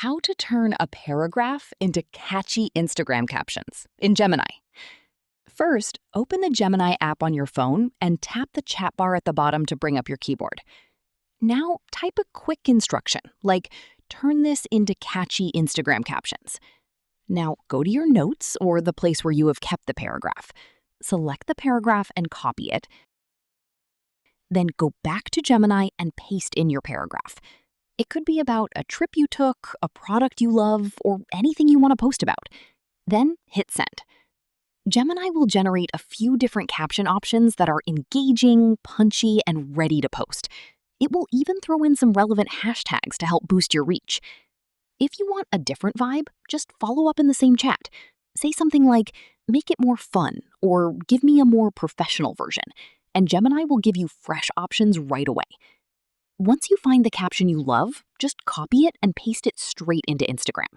How to turn a paragraph into catchy Instagram captions in Gemini. First, open the Gemini app on your phone and tap the chat bar at the bottom to bring up your keyboard. Now, type a quick instruction, like turn this into catchy Instagram captions. Now, go to your notes or the place where you have kept the paragraph. Select the paragraph and copy it. Then go back to Gemini and paste in your paragraph. It could be about a trip you took, a product you love, or anything you want to post about. Then hit send. Gemini will generate a few different caption options that are engaging, punchy, and ready to post. It will even throw in some relevant hashtags to help boost your reach. If you want a different vibe, just follow up in the same chat. Say something like, make it more fun, or give me a more professional version, and Gemini will give you fresh options right away. Once you find the caption you love, just copy it and paste it straight into Instagram.